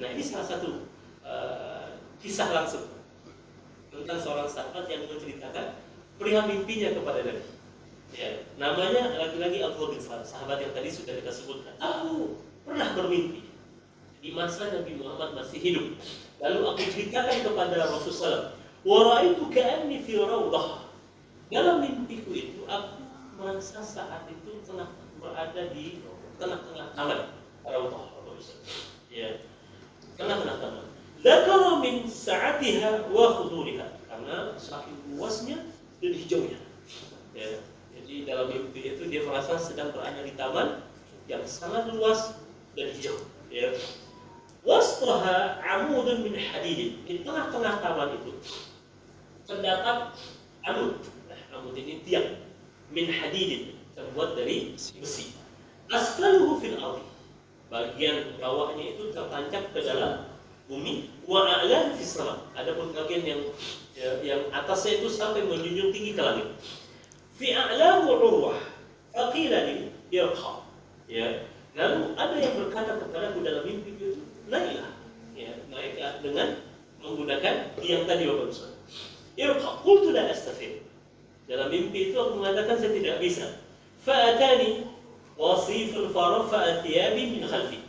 Nah, ini salah satu kisah langsung tentang seorang sahabat yang menceritakan perihal mimpinya kepada Nabi. Ya, namanya lagi-lagi Abdullah bin Salam, sahabat yang tadi sudah kita sebutkan. Aku pernah bermimpi di masa Nabi Muhammad masih hidup. Lalu aku ceritakan kepada Rasulullah, wa ra'aitu ka'anni fi rawdah. Dalam mimpiku itu aku merasa saat itu tengah berada di tengah-tengah taman rawdah. Ya, tengah-tengah taman. Dzakara min sa'atiha wa khuduriha, karena saking luasnya dan hijaunya. Ya, jadi dalam mimpi itu dia merasa sedang berada di taman yang sangat luas dan hijau. Ya. Wasṭaha 'amudun min hadid. Di tengah-tengah taman itu terdapat amud. Amud ini tiang min hadid, terbuat dari besi. Asfaluhu fil ardi. Bagian bawahnya itu tertancap ke dalam bumi, wa a'lahu fis sama. Adapun bagian yang atasnya itu sampai menjunjung tinggi ke langit. Fi a'lahu urwah, faqila li irqa. Ya, lalu ada yang berkata kepadaku dalam mimpi itu, naiklah. Ya, naiklah dengan menggunakan yang tadi Bapak Ustaz. Irqa, qultu la astafid. Dalam mimpi itu aku mengatakan saya tidak bisa. Fa'atani wasifun farafa thiyabi min khalfi.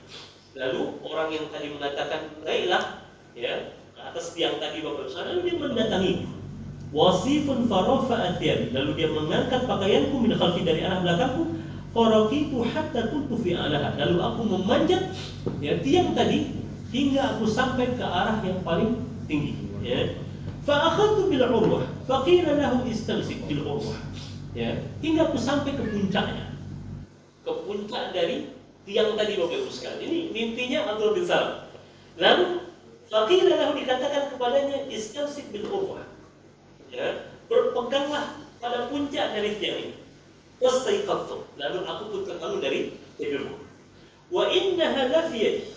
Lalu orang yang tadi mengatakan naiklah, ya, ke atas tiang tadi Bapak Ustaz, lalu dia mendatangi. Wasifun farafa thiyabi. Lalu dia mengangkat pakaianku min khalfi, dari arah belakangku. Faraqitu hatta kuntu fi a'laha. Lalu aku memanjat, ya, tiang tadi hingga aku sampai ke arah yang paling tinggi. Ya. Fa akhadtu bil urwah, fa qila lahu istamsik bil urwah. Ya, hingga aku sampai ke puncaknya. Ke puncak dari tiang tadi Bapak Ibu sekalian. Ini mimpinya Abdullah bin Salam. Lalu fa qila lahu, dikatakan kepadanya istamsik bil urwah. Ya, berpeganglah pada puncak dari tiang ini. Wastaiqadtu, lalu aku pun terbangun dari tidurku. Wa innaha la fi yadi.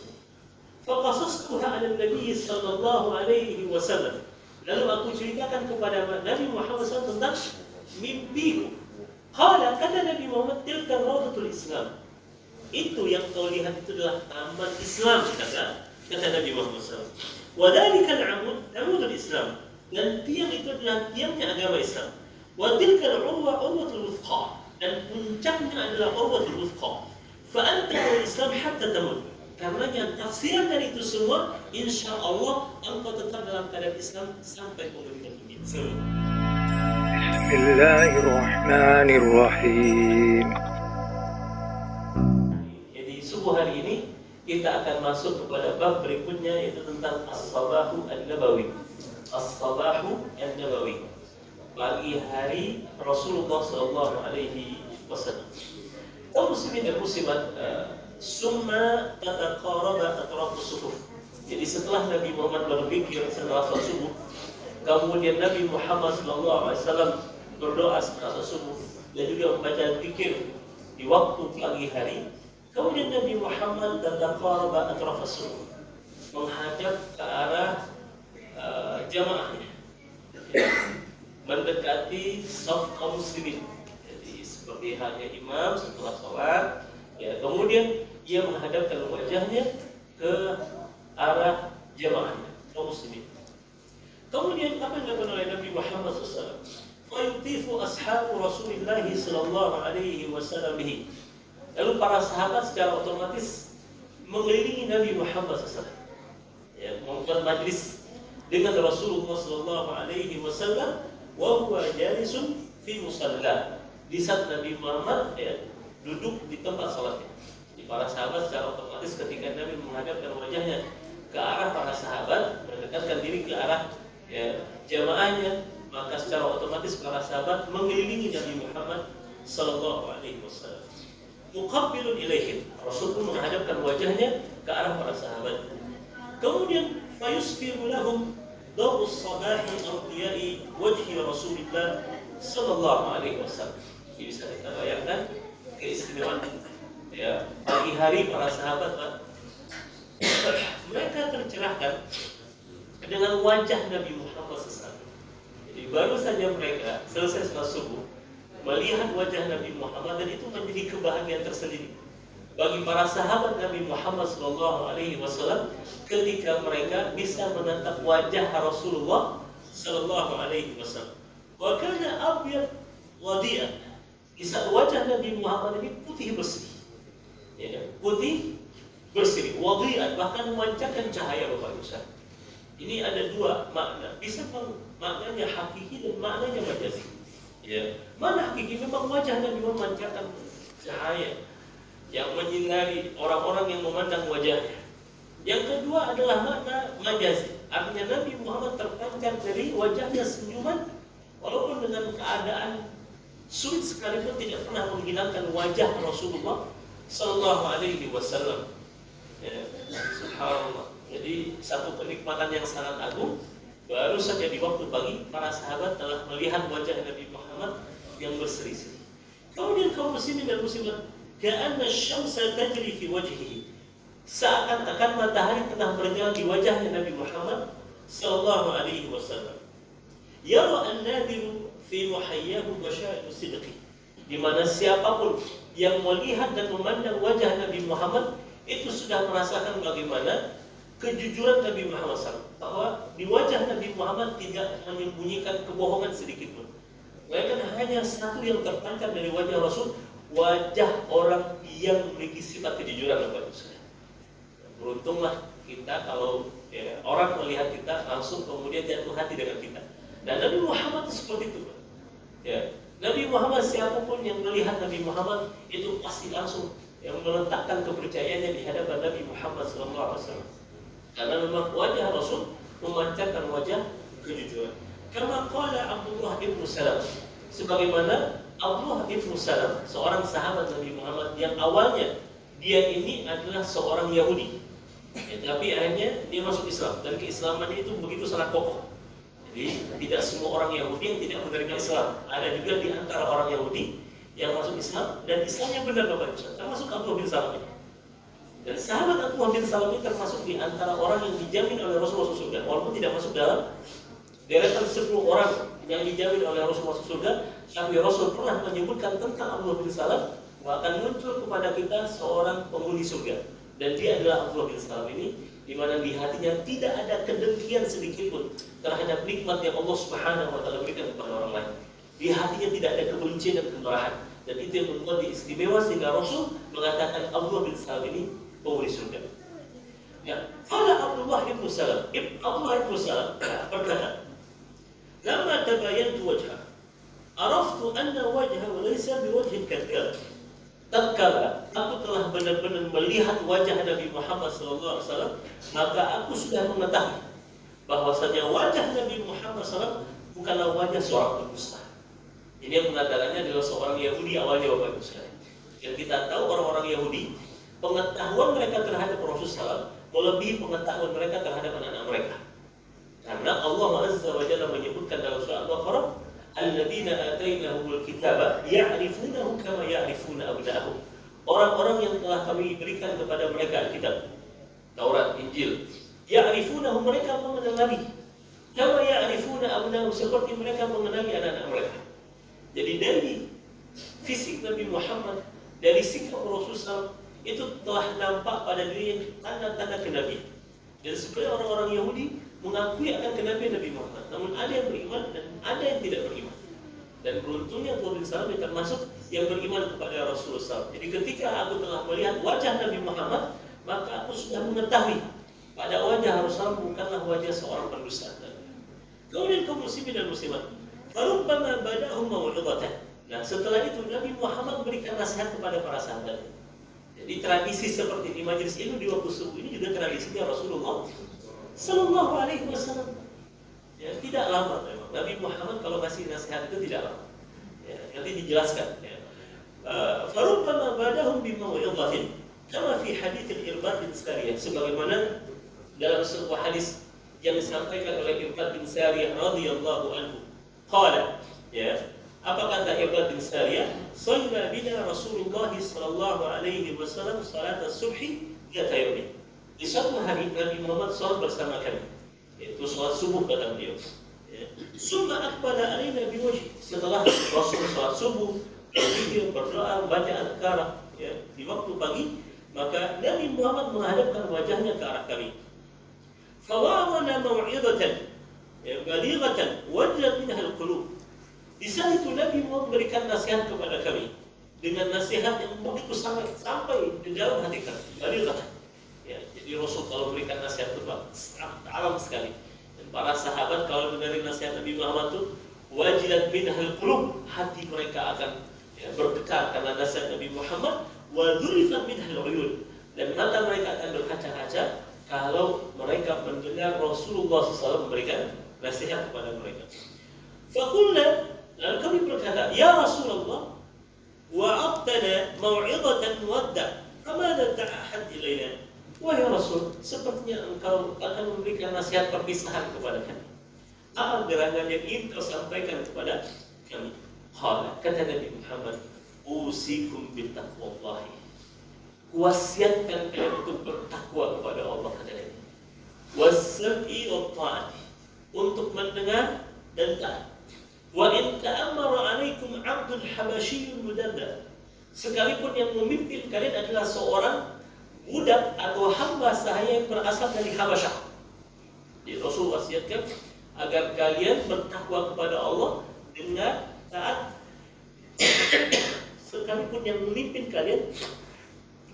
Faqasastuha 'ala Nabi sallallahu alaihi wasallam. Lalu aku ceritakan kepada Nabi Muhammad SAW tentang mimpiku. Qala, kata Nabi Muhammad, tilka rawdatul Islam. Itu yang kau lihat itu adalah taman Islam, kata Nabi Muhammad SAW. Wa dzalikal 'amudul Islam. Dan tiang itu adalah tiangnya agama Islam. Wa tilkal urwatul wuthqa. Dan puncaknya adalah urwatul wuthqa. Fa anta wal Islam hatta tamut. Karena yang tafsiran dari itu semua, insya Allah engkau tetap dalam keadaan Islam sampai kau meninggal dunia. Bismillahirrahmanirrahim. Jadi subuh hari ini kita akan masuk kepada bab berikutnya, yaitu tentang as-sabahu an-nabawi. As-sabahu an-nabawi, pagi hari Rasulullah Sallallahu Alaihi Wasallam. Kaum muslimin dan muslimat, summa tataqaraba atrafus suhuf. Jadi setelah Nabi Muhammad berzikir setelah salat subuh, kemudian Nabi Muhammad Sallallahu Alaihi Wasallam berdoa setelah salat subuh dan juga membaca zikir di waktu pagi hari. Kemudian Nabi Muhammad tataqaraba atrafus suhuf, menghadap ke arah jamaahnya, mendekati saf kaum muslimin. Jadi seperti halnya imam setelah sholat, ya, kemudian ia menghadapkan wajahnya ke arah jamaahnya kaum muslimin. Kemudian apa yang dilakukan oleh Nabi Muhammad SAW? Fayutifu ashabu Rasulullah Sallallahu Alaihi Wasallam bihi. Lalu para sahabat secara otomatis mengelilingi Nabi Muhammad SAW, ya, membuat majlis dengan Rasulullah Sallallahu Alaihi Wasallam. Wa huwa jalisun fi musalla. Di saat Nabi Muhammad, ya, duduk di tempat salatnya. Jadi para sahabat secara otomatis ketika Nabi menghadapkan wajahnya ke arah para sahabat, mendekatkan diri ke arah, ya, jamaahnya, maka secara otomatis para sahabat mengelilingi Nabi Muhammad Sallallahu Alaihi Wasallam. Muqabbilun ilaihim. Rasul pun menghadapkan wajahnya ke arah para sahabat. Kemudian fayusfiru lahum dawu sabahi ardiyai wajhi Rasulullah Sallallahu Alaihi Wasallam. Jadi bisa kita bayangkan keistimewaan, ya, pagi hari para sahabat, mereka tercerahkan dengan wajah Nabi Muhammad SAW. Jadi baru saja mereka selesai salat subuh, melihat wajah Nabi Muhammad, dan itu menjadi kebahagiaan tersendiri. bagi para sahabat Nabi Muhammad SAW ketika mereka bisa menatap wajah Rasulullah SAW. Wa kana abyad wadi'an. Kisah wajah Nabi Muhammad ini putih bersih, ya, putih bersih, wadi'an, bahkan memancarkan cahaya Bapak Ibu sekalian. Ini ada dua makna, bisa maknanya hakiki dan maknanya majazi. Ya, mana hakiki? Memang wajah Nabi Muhammad memancarkan cahaya yang menyinari orang-orang yang memandang wajahnya. Yang kedua adalah makna majazi, artinya Nabi Muhammad terpancar dari wajahnya senyuman, walaupun dengan keadaan sulit sekalipun tidak pernah menghilangkan wajah Rasulullah Sallallahu Alaihi Wasallam. Ya, subhanallah. Jadi satu kenikmatan yang sangat agung. Baru saja di waktu pagi para sahabat telah melihat wajah Nabi Muhammad yang berseri-seri. Kemudian kaum muslimin dan muslimat, ka'anna syamsa tajri fi wajhihi. Seakan-akan matahari tengah berjalan di wajahnya Nabi Muhammad Sallallahu Alaihi Wasallam. Yara an-nadiru fi muhayyahu basya'u sidqi. Di mana siapapun yang melihat dan memandang wajah Nabi Muhammad itu sudah merasakan bagaimana kejujuran Nabi Muhammad SAW, bahwa di wajah Nabi Muhammad tidak menyembunyikan kebohongan sedikit pun. Bahkan hanya satu yang terpancar dari wajah Rasul, wajah orang yang memiliki sifat kejujuran. Beruntunglah kita kalau ya, orang melihat kita langsung kemudian jatuh hati dengan kita. Dan Nabi Muhammad itu seperti itu. Ya, Nabi Muhammad, siapapun yang melihat Nabi Muhammad itu pasti langsung yang meletakkan kepercayaannya di hadapan Nabi Muhammad SAW. Karena memang wajah Rasul memancarkan wajah kejujuran. Karena qala Abdullah bin Salam, sebagaimana Abdullah bin Salam, seorang sahabat Nabi Muhammad yang awalnya dia ini adalah seorang Yahudi, ya, tapi akhirnya dia masuk Islam dan keislamannya itu begitu sangat kokoh. Jadi tidak semua orang Yahudi yang tidak menerima Islam. Ada juga di antara orang Yahudi yang masuk Islam dan Islamnya benar Bapak Ibu, termasuk Abdullah bin Salam. Dan sahabat Abdullah bin Salam ini termasuk di antara orang yang dijamin oleh Rasulullah masuk surga, walaupun tidak masuk dalam deretan 10 orang yang dijamin oleh Rasulullah masuk surga. Tapi Rasul pernah menyebutkan tentang Abdullah bin Salam bahwa akan muncul kepada kita seorang penghuni surga, dan dia adalah Abdullah bin Salam ini, di mana di hatinya tidak ada kedengkian sedikit pun terhadap nikmat yang Allah Subhanahu wa taala berikan kepada orang lain. Di hatinya tidak ada kebencian dan kemarahan, dan itu yang membuat dia istimewa sehingga Rasul mengatakan Abdullah bin Salam ini penghuni surga. Ya, qala Abdullah bin Salam, Abdullah bin Salam berkata, "Lamma tabayyantu wajha, araftu anna wajhahu laysa biwajhin kadzdzab." Tatkala aku telah benar-benar melihat wajah Nabi Muhammad SAW, maka aku sudah mengetahui bahwasanya wajah Nabi Muhammad SAW bukanlah wajah seorang pendusta. Ini yang mengatakannya adalah seorang Yahudi awalnya Bapak Ibu sekalian. Yang kita tahu orang-orang Yahudi, pengetahuan mereka terhadap Rasulullah SAW melebihi pengetahuan mereka terhadap anak-anak mereka. Karena Allah Azza wa Jalla menyebutkan dalam surah Al-Baqarah, alladzina atainahumul kitaba ya'rifunahu kama ya'rifuna abna'ahum. Orang-orang yang telah kami berikan kepada mereka Alkitab, Taurat, Injil, ya'rifunahu, mereka mengenal Nabi, kama ya'rifuna abna'ahum, seperti mereka mengenali anak-anak mereka. Jadi dari fisik Nabi Muhammad, dari sikap Rasulullah itu telah nampak pada dirinya tanda-tanda kenabian. Dan sebenarnya orang-orang Yahudi mengakui akan kenabian Nabi Muhammad, namun ada yang beriman dan ada yang tidak beriman. Dan beruntungnya Abdullah bin Salam termasuk yang beriman kepada Rasulullah SAW. Jadi ketika aku telah melihat wajah Nabi Muhammad, maka aku sudah mengetahui pada wajah Rasulullah bukanlah wajah seorang pendusta. Kemudian kaum muslimin dan muslimat, farubbama bada'hum mau'izatan. Nah, setelah itu Nabi Muhammad memberikan nasihat kepada para sahabat. Jadi tradisi seperti di majelis ilmu di waktu subuh ini juga tradisinya Rasulullah Sallallahu Alaihi Wasallam. Ya, tidak lama memang. Nabi Muhammad kalau kasih nasihat itu tidak lama. Ya, nanti dijelaskan. Ya. Farubbama badahum bimau'izatin, kama fi hadits al-Irbad bin Sariyah, sebagaimana dalam sebuah hadis yang disampaikan oleh Irbad bin Sariyah radhiyallahu anhu. Qala, ya, apa kata Irbad bin Sariyah? Shalla bina Rasulullah sallallahu alaihi wasallam salat as-subhi dzata yaumin. Di suatu hari Nabi Muhammad salat bersama kami, yaitu salat subuh kata beliau. Summa aqbala alaina biwajhi. Setelah Rasul salat subuh, beliau berdoa, baca azkar, ya, di waktu pagi, Maka Nabi Muhammad menghadapkan wajahnya ke arah kami. Fawa'adana maw'idatan balighatan wajadat minha al-qulub. Di saat itu Nabi Muhammad memberikan nasihat kepada kami dengan nasihat yang begitu sangat sampai di dalam hati kami. Balighatan. Ya, jadi Rasul kalau berikan nasihat itu sangat dalam sekali. Dan para sahabat kalau mendengar nasihat Nabi Muhammad itu wajilat minhal qulub, hati mereka akan bergetar karena nasihat Nabi Muhammad. Wa dzurifat minhal uyun, dan mata mereka akan berkaca-kaca kalau mereka mendengar Rasulullah SAW memberikan nasihat kepada mereka. Faqulna, lalu kami berkata, ya Rasulullah, wa'abtana maw'idatan wadda, famada ta'ahad ilaina. Wahai Rasul, sepertinya engkau akan memberikan nasihat perpisahan kepada kami. Apa gerangan yang ingin kau sampaikan kepada kami? Kata Nabi Muhammad, usikum bittaqwallahi. Wasiatkan kalian untuk bertakwa kepada Allah, kata Nabi. Wassam'i wa ta'ati, untuk mendengar dan taat. Wa in ta'ammara 'alaikum 'abdun habasyiyyun mudadda, sekalipun yang memimpin kalian adalah seorang budak atau hamba sahaya yang berasal dari Habasyah. Jadi Rasul wasiatkan agar kalian bertakwa kepada Allah dengan taat, sekalipun yang memimpin kalian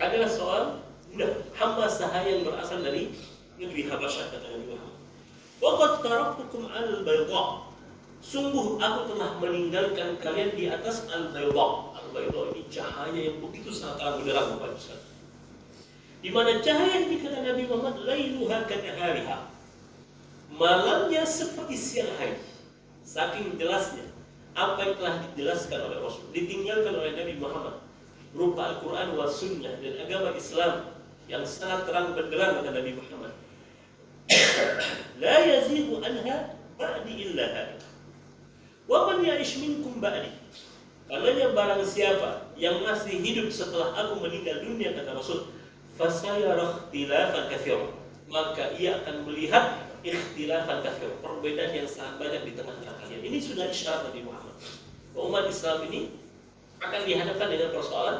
adalah seorang budak hamba sahaya yang berasal dari negeri Habasyah, kata Nabi Muhammad. Waqad taraktukum 'alal bayda, sungguh aku telah meninggalkan kalian di atas al-bayda. Al-bayda ini cahaya yang begitu sangat terang benderang, Bapak Ibu sekalian. Di mana cahaya ini, kata Nabi Muhammad, lailuha kanahariha, malamnya seperti siang hari. Saking jelasnya apa yang telah dijelaskan oleh Rasul, ditinggalkan oleh Nabi Muhammad berupa Al-Quran wa Sunnah dan agama Islam yang sangat terang benderang, kata Nabi Muhammad. La yazighu anha ba'di illa halik, wa man ya'ish minkum ba'di, karenanya barang siapa yang masih hidup setelah aku meninggal dunia, kata Rasul, fasayara ikhtilafan katsira, maka ia akan melihat ikhtilafan katsira, perbedaan yang sangat banyak di tengah-tengah kalian. Ini sudah isyarat Nabi Muhammad. Umat Islam ini akan dihadapkan dengan persoalan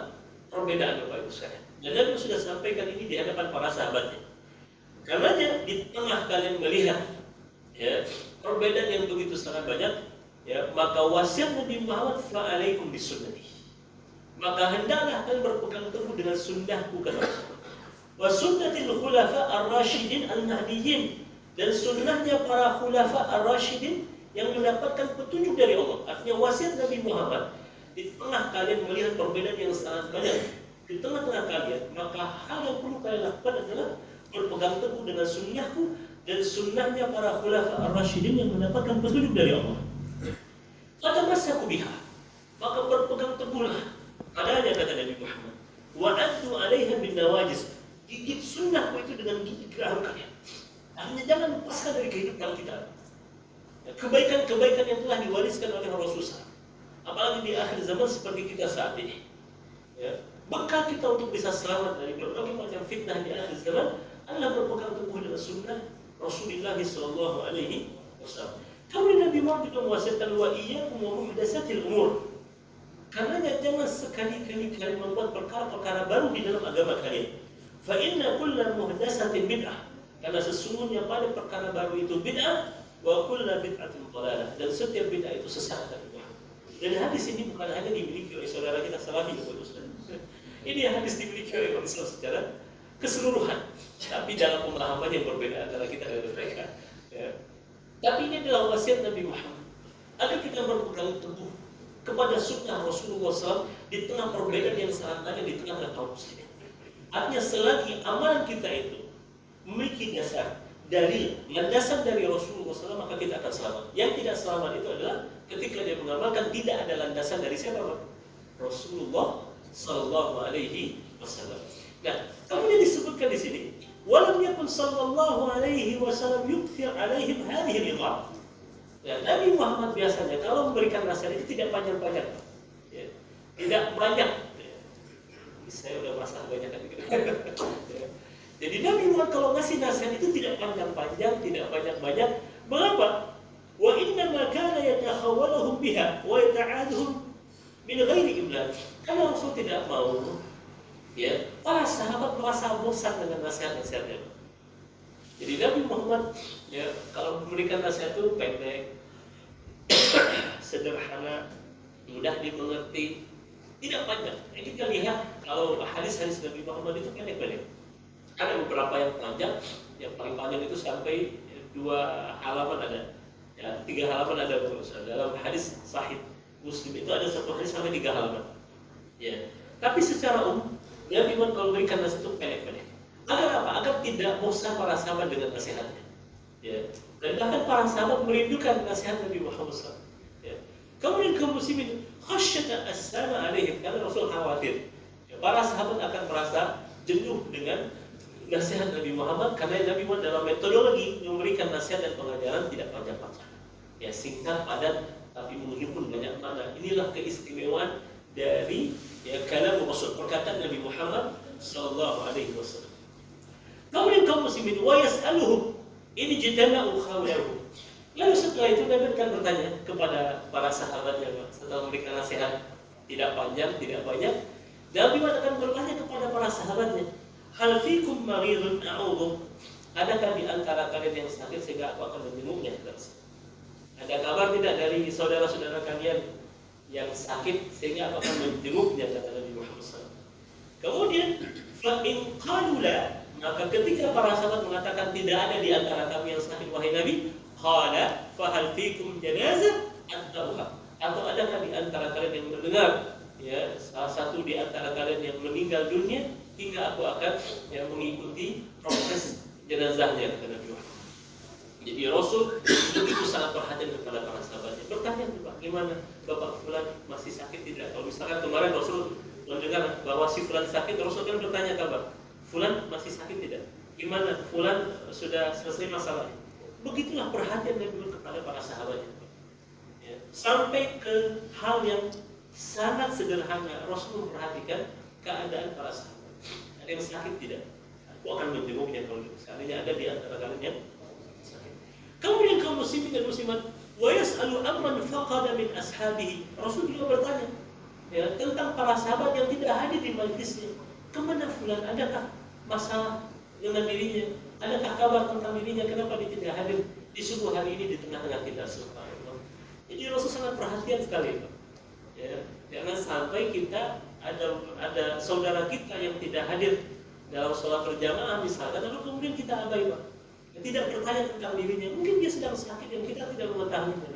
perbedaan, Bapak Ibu sekalian. Dan Nabi sudah sampaikan ini di hadapan para sahabatnya. Karenanya di tengah kalian melihat perbedaan yang begitu sangat banyak, maka wasiat Nabi Muhammad fa'alaikum bisunnati, maka hendaklah kalian berpegang teguh dengan sunnahku, kata Rasul. Wa sunnatil khulafa ar-rasyidin al-mahdiyyin, dan sunnahnya para khulafa ar-rasyidin yang mendapatkan petunjuk dari Allah. Artinya wasiat Nabi Muhammad, di tengah kalian melihat perbedaan yang sangat banyak di tengah-tengah kalian, maka hal yang perlu kalian lakukan adalah berpegang teguh dengan sunnahku dan sunnahnya para khulafa ar-rasyidin yang mendapatkan petunjuk dari Allah. Fatamassaku biha, maka berpegang teguhlah padanya, kata Nabi Muhammad. Wa addu 'alaiha bin nawajis, gigit sunnahku itu dengan gigi geraham kalian. Artinya jangan lepaskan dari kehidupan kita kebaikan-kebaikan yang telah diwariskan oleh Rasulullah. Apalagi di akhir zaman seperti kita saat ini. Bekal kita untuk bisa selamat dari berbagai macam fitnah di akhir zaman adalah berpegang teguh dengan sunnah Rasulullah SAW. Kemudian Nabi Muhammad juga mewasiatkan wa iyyakum wa muhdatsatil umur. Karenanya jangan sekali-kali kalian membuat perkara-perkara baru di dalam agama kalian. Fa inna kulla muhdatsatin bid'ah, karena sesungguhnya pada perkara baru itu bid'ah, wa kulla bid'atin dhalalah, dan setiap bid'ah itu sesat. Dan hadis ini bukan hanya dimiliki oleh saudara kita Salafi, ini hadis dimiliki oleh orang Islam secara keseluruhan, tapi dalam pemahaman yang berbeda antara kita dan mereka. Tapi ini adalah wasiat Nabi Muhammad agar kita berpegang teguh kepada sunnah Rasulullah SAW di tengah perbedaan yang sangat banyak di tengah kaum muslimin. Artinya selagi amalan kita itu memiliki dasar dari landasan dari Rasulullah SAW, maka kita akan selamat. Yang tidak selamat itu adalah ketika dia mengamalkan tidak ada landasan dari siapa? Rasulullah Sallallahu Alaihi Wasallam. Nah, kemudian disebutkan di sini, walam yakun Sallallahu Alaihi Wasallam yukthir alaihim hadhihi al-iqam. Ya, Nabi Muhammad biasanya kalau memberikan nasihat itu tidak panjang-panjang, tidak banyak. Saya udah merasa banyak kan. Jadi Nabi Muhammad kalau ngasih nasihat itu tidak panjang-panjang, tidak banyak-banyak. Mengapa? Wa inna ma kana yatakhawwaluhum biha wa yata'aduhum min ghairi imlaq. Karena Rasul tidak mau Ya, para sahabat merasa bosan dengan nasihat-nasihatnya. Jadi Nabi Muhammad ya kalau memberikan nasihat itu pendek, sederhana, mudah dimengerti, tidak panjang. Jadi kita lihat kalau hadis-hadis Nabi Muhammad itu pendek-pendek. Ada beberapa yang panjang, yang paling panjang itu sampai 2 halaman ada, ya 3 halaman ada dalam hadis Sahih Muslim itu ada satu hadis sampai 3 halaman. Ya, tapi secara umum Nabi Muhammad kalau berikan nasihat itu pendek-pendek. Agar apa? Agar tidak bosan para sahabat dengan nasihatnya. Ya, dan bahkan para sahabat merindukan nasihat Nabi Muhammad SAW. Ya. Kemudian kaum muslimin khasyata as-sama alaihim karena Rasul khawatir. Ya, para sahabat akan merasa jenuh dengan nasihat Nabi Muhammad karena Nabi Muhammad dalam metodologi memberikan nasihat dan pengajaran tidak panjang-panjang. Ya, singkat, padat, tapi menghimpun banyak makna. Inilah keistimewaan dari ya kalam Rasul, perkataan Nabi Muhammad sallallahu alaihi wasallam. Kemudian kaum muslimin wa yas'aluhum in jitama'u khawlahu. Lalu setelah itu Nabi akan bertanya kepada para sahabatnya setelah memberikan nasihat tidak panjang, tidak banyak. Nabi akan bertanya kepada para sahabatnya, hal fikum maridun a'udhu? Adakah di antara kalian yang sakit sehingga aku akan menjenguknya? Ada kabar tidak dari saudara-saudara kalian yang sakit sehingga aku akan menjenguknya, kata Nabi Muhammad SAW. Kemudian fa in qalu la, maka ketika para sahabat mengatakan tidak ada di antara kami yang sakit wahai Nabi, qala fa hal fikum janazah atauha? Atau adakah di antara kalian yang mendengar ya salah satu di antara kalian yang meninggal dunia hingga aku akan ya mengikuti proses jenazahnya, kata Nabi Muhammad. Jadi Rasul begitu sangat perhatian kepada para sahabatnya. Bertanya Pak, gimana Bapak Fulan masih sakit tidak? Kalau misalkan kemarin Rasul mendengar bahwa si Fulan sakit, Rasul kan bertanya kabar, Fulan masih sakit tidak? Gimana? Fulan sudah selesai masalahnya? Begitulah perhatian Nabi kepada para sahabatnya. Ya. Sampai ke hal yang sangat sederhana, Rasul memperhatikan keadaan para sahabat. Ada yang sakit tidak? Aku akan menjenguknya kalau seandainya ada di antara kalian yang sakit. Kemudian kaum muslimin dan muslimat, wa yas'alu amman faqada min ashabihi. Rasul juga bertanya ya tentang para sahabat yang tidak hadir di majlisnya. Kemana Fulan? Adakah masalah dengan dirinya? Adakah kabar tentang dirinya? Kenapa dia tidak hadir di subuh hari ini di tengah-tengah kita? Subhanallah. Jadi Rasul sangat perhatian sekali. Ya, jangan sampai kita ada saudara kita yang tidak hadir dalam sholat berjamaah misalkan, lalu kemudian kita abaikan, tidak bertanya tentang dirinya. Mungkin dia sedang sakit yang kita tidak mengetahuinya.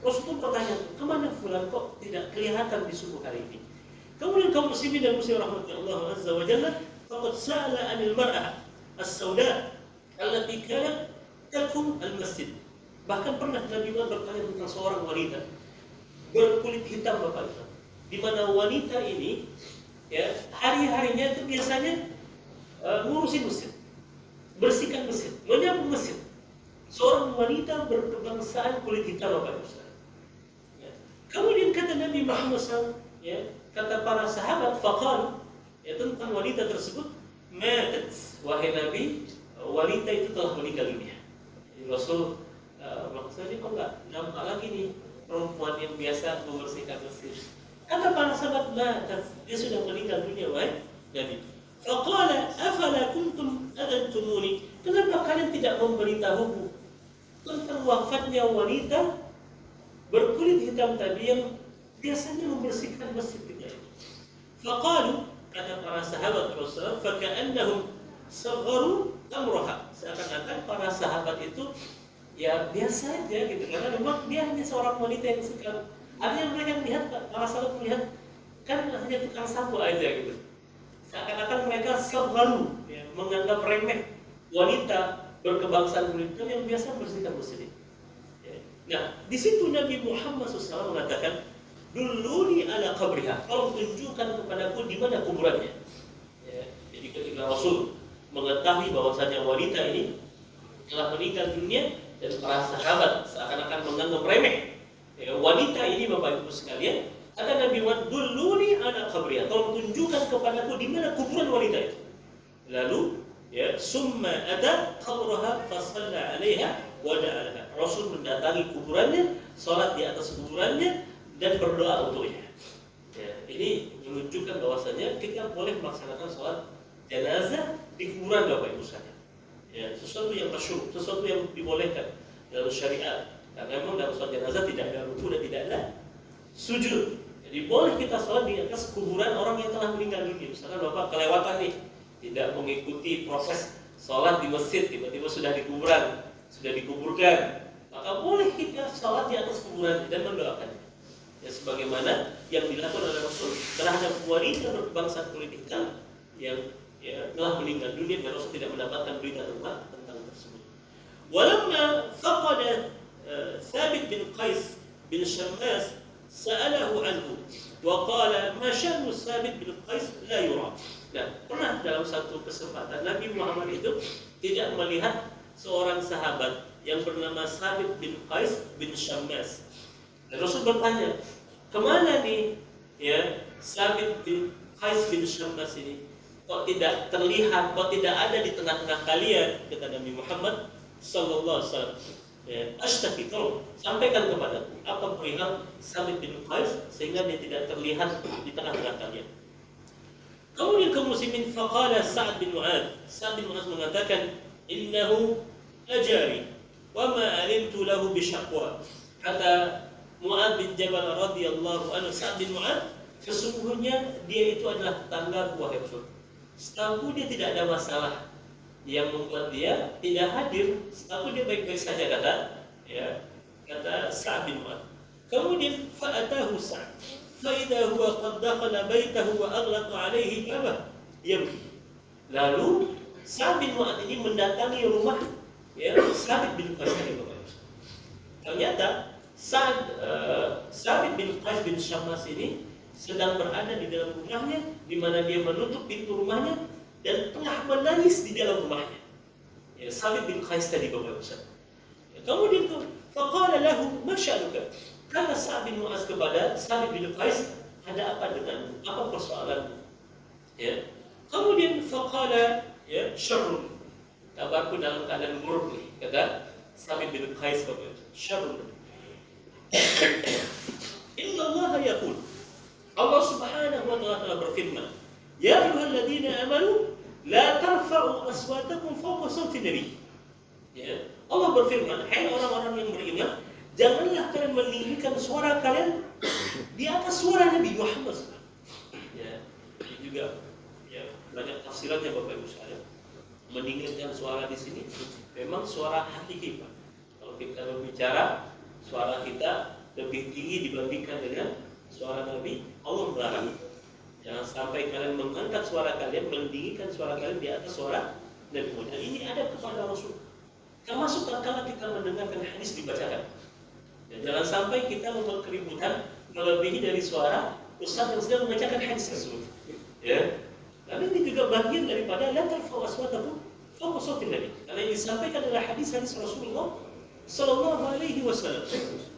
Rasul bertanya, kemana Fulan kok tidak kelihatan di subuh hari ini? Kemudian kaum muslimin dan muslimat rahmatullah azza wa jalla, faqad sa'ala 'anil mar'ah as-sauda allati kanat takum al-masjid. Bahkan pernah Nabi Muhammad bertanya tentang seorang wanita berkulit hitam, Bapak Ibu, di mana wanita ini ya hari-harinya itu biasanya ngurusin masjid, bersihkan masjid, menyapu masjid. Seorang wanita berkebangsaan kulit hitam, Bapak Ibu. Ya. Kemudian kata Nabi Muhammad SAW, ya, kata para sahabat, faqal, ya, tentang wanita tersebut, matat, wahai Nabi, wanita itu telah meninggal dunia. Rasul maksudnya kok nggak nampak lagi nih perempuan yang biasa membersihkan masjid. Kata para sahabat, matat, dia sudah meninggal dunia, wahai Nabi. Faqala afala kuntum adantumuni, kenapa kalian tidak memberitahuku tentang wafatnya wanita berkulit hitam tadi yang biasanya membersihkan masjid kita ini? Faqalu, kata para sahabat Rasulullah, faka'annahum sagharu amraha, seakan-akan para sahabat itu ya biasa aja gitu, karena memang dia hanya seorang wanita yang suka. Ada yang mereka melihat, para sahabat melihat kan hanya tukang sapu aja gitu. Seakan-akan mereka sagharu, ya, menganggap remeh wanita berkebangsaan kulit hitam yang biasa membersihkan masjid. Ya. Nah, di situ Nabi Muhammad SAW mengatakan, duluni ala qabriha, tolong tunjukkan kepadaku di mana kuburannya. Ya. Jadi ketika Rasul mengetahui bahwasanya wanita ini telah meninggal dunia dan para sahabat seakan-akan menganggap remeh ya, wanita ini, Bapak Ibu sekalian, kata Nabi Muhammad, duluni ala qabriha, tolong tunjukkan kepadaku di mana kuburan wanita itu. Lalu ya, summa ada qabraha fa shalla 'alaiha wa da'a. Rasul mendatangi kuburannya, salat di atas kuburannya dan berdoa untuknya. Ya, ini menunjukkan bahwasanya kita boleh melaksanakan sholat jenazah di kuburan Bapak Ibu sekalian. Ya, sesuatu yang masyhur, sesuatu yang dibolehkan dalam syariat. Karena memang dalam sholat jenazah tidak ada ruku dan tidak ada sujud. Jadi boleh kita sholat di atas kuburan orang yang telah meninggal dunia. Misalkan Bapak kelewatan nih, tidak mengikuti proses sholat di masjid, tiba-tiba sudah di kuburan, sudah dikuburkan, maka boleh kita sholat di atas kuburan dan mendoakannya. Ya, sebagaimana yang dilakukan oleh Rasul terhadap wanita berbangsa kulit hitam yang telah meninggal dunia dan Rasul tidak mendapatkan berita tentang tersebut. Walamma faqada Thabit bin Qais bin Shammas sa'alahu anhu wa qala ma sya'nu Thabit bin Qais la yura. Nah, pernah dalam satu kesempatan Nabi Muhammad itu tidak melihat seorang sahabat yang bernama Thabit bin Qais bin Shammas. Dan Rasul bertanya, kemana nih ya Thabit bin Qais bin Shammas ini? Kok tidak terlihat, kok tidak ada di tengah-tengah kalian? Kata Nabi Muhammad sallallahu alaihi wasallam. Ya, ashtaki, tolong sampaikan kepadaku apa perihal Thabit bin Qais sehingga dia tidak terlihat di tengah-tengah kalian. Kemudian kaum muslimin faqala Sa'ad bin Mu'adz. Sa'ad bin Mu'adz mengatakan, innahu ajari wa ma alimtu lahu bisyaqwa. Kata Mu'adz bin Jabal radhiyallahu anhu, Sa'ad bin Mu'adz, sesungguhnya dia itu adalah tetangga wahai Rasul. Setahu dia tidak ada masalah yang membuat dia tidak hadir. Setahu dia baik-baik saja, kata Sa'ad bin Mu'adz. Kemudian fa'atahu Sa'ad fa idza huwa qad dakhala baitahu wa aghlaqa alaihi babah yabki. Lalu Sa'ad bin Mu'adz ini mendatangi rumah Thabit bin Qais ini. Ternyata Thabit bin Qais bin Shammas ini sedang berada di dalam rumahnya, di mana dia menutup pintu rumahnya dan tengah menangis di dalam rumahnya. Ya, Thabit bin Qais tadi Bapak Ustaz. Kemudian itu, faqala lahu ma sya'nuka. Kata Sa'ad bin Mu'adz kepada Thabit bin Qais, ada apa denganmu? Apa persoalanmu? Ya. Kemudian faqala syarrun. Kabarku dalam keadaan buruk nih, kata Thabit bin Qais kepada syarrun. Inna Allah yaqul, Allah Subhanahu wa ta'ala telah berfirman, ya ayyuhalladzina amanu la tarfa'u aswatakum fawqa sawti nabi. Ya, Allah berfirman, hai orang-orang yang beriman, janganlah kalian meninggikan suara kalian di atas suara Nabi Muhammad. Ya, ini juga banyak tafsirannya Bapak Ibu sekalian. Meninggikan suara di sini memang suara hakiki, Pak. Kalau kita berbicara, suara kita lebih tinggi dibandingkan dengan suara Nabi. Allah melarang. Jangan sampai kalian mengangkat suara kalian, meninggikan suara kalian di atas suara Nabi Muhammad. Dan ini ada kepada Rasul. Termasuk tatkala kita mendengarkan hadis dibacakan. Dan jangan sampai kita membuat keributan melebihi dari suara ustaz yang sedang membacakan hadis tersebut. Ya. Dan ini juga bagian daripada la tarfa'u aswatakum fawqa sawti nabi. Karena yang disampaikan adalah hadis-hadis Rasulullah sallallahu alaihi wasallam.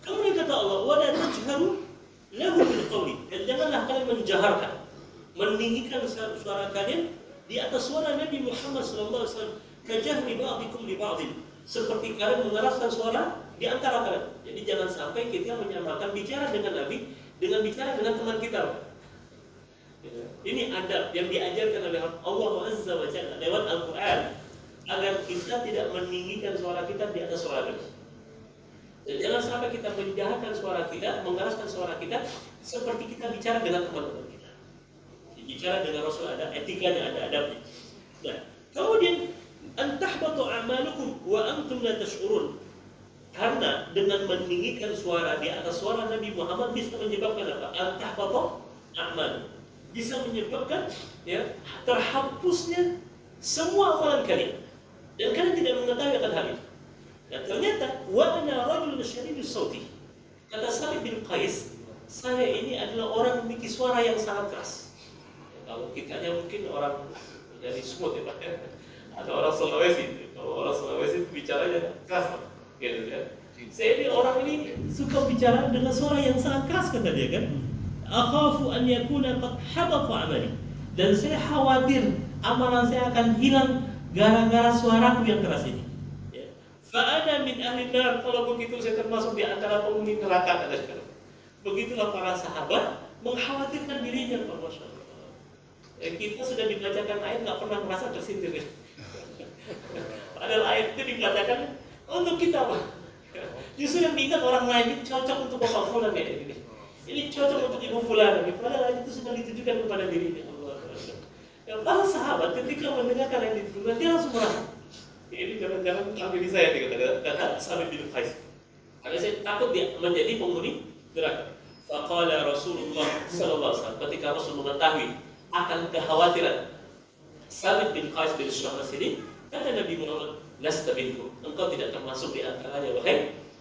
Kemudian kata Allah, wa la tajharu lahu bil qawli. Dan janganlah kalian menjaharkan, meninggikan suara kalian di atas suara Nabi Muhammad sallallahu alaihi wasallam, kajahri ba'dikum li ba'din. Seperti kalian mengeraskan suara di antara kalian. Jadi jangan sampai kita menyamakan bicara dengan Nabi dengan bicara dengan teman kita. Ini adab yang diajarkan oleh Allah Azza wa Jalla lewat Al-Quran agar kita tidak meninggikan suara kita di atas suara Nabi. Dan jangan sampai kita menjahatkan suara kita, mengeraskan suara kita seperti kita bicara dengan teman-teman kita. Bicara dengan Rasul ada etikanya, ada adabnya. Nah, kemudian antahbatu a'malukum wa antum la tash'urun. Karena dengan meninggikan suara di atas suara Nabi Muhammad bisa menyebabkan apa? Antahbatu a'malukum. Bisa menyebabkan terhapusnya semua amalan kalian. Dan kalian tidak mengetahui akan hal itu. Dan ternyata wa ana rajulun syadidus sauti. Kata Thabit bin Qais, saya ini adalah orang yang memiliki suara yang sangat keras. Kalau kitanya mungkin orang dari Sumut ya Pak. Ada orang Sulawesi. Kalau orang Sulawesi bicaranya keras, gitu kan. Saya ini orang ini suka bicara dengan suara yang sangat keras kata dia kan. Akhafu an yakuna qad habata amali. Dan saya khawatir amalan saya akan hilang gara-gara suaraku yang keras ini. Ya. Fa ana min ahli nar. Kalau begitu saya termasuk di antara penghuni neraka kata dia. Begitulah para sahabat mengkhawatirkan dirinya, Pak, Masya Allah. Kita sudah dibacakan ayat nggak pernah merasa tersindir. Padahal ayat itu dibacakan untuk kita, Pak. Justru yang diingat orang lain ini cocok untuk bapak fulan ya ini. Ini cocok untuk ibu fulan. Padahal ayat itu sudah ditujukan kepada dirinya. Allah. Ya, para sahabat ketika mendengarkan ayat itu, dia langsung merasa, ini jangan-jangan ambil di saya kata Sabit bin Qais. Karena saya takut dia menjadi penghuni neraka. Faqala Rasulullah sallallahu alaihi wasallam, ketika Rasul mengetahui akan kekhawatiran Sabit bin Qais bin Syammas ini, kata Nabi Muhammad, lasta minhum, engkau tidak termasuk di antaranya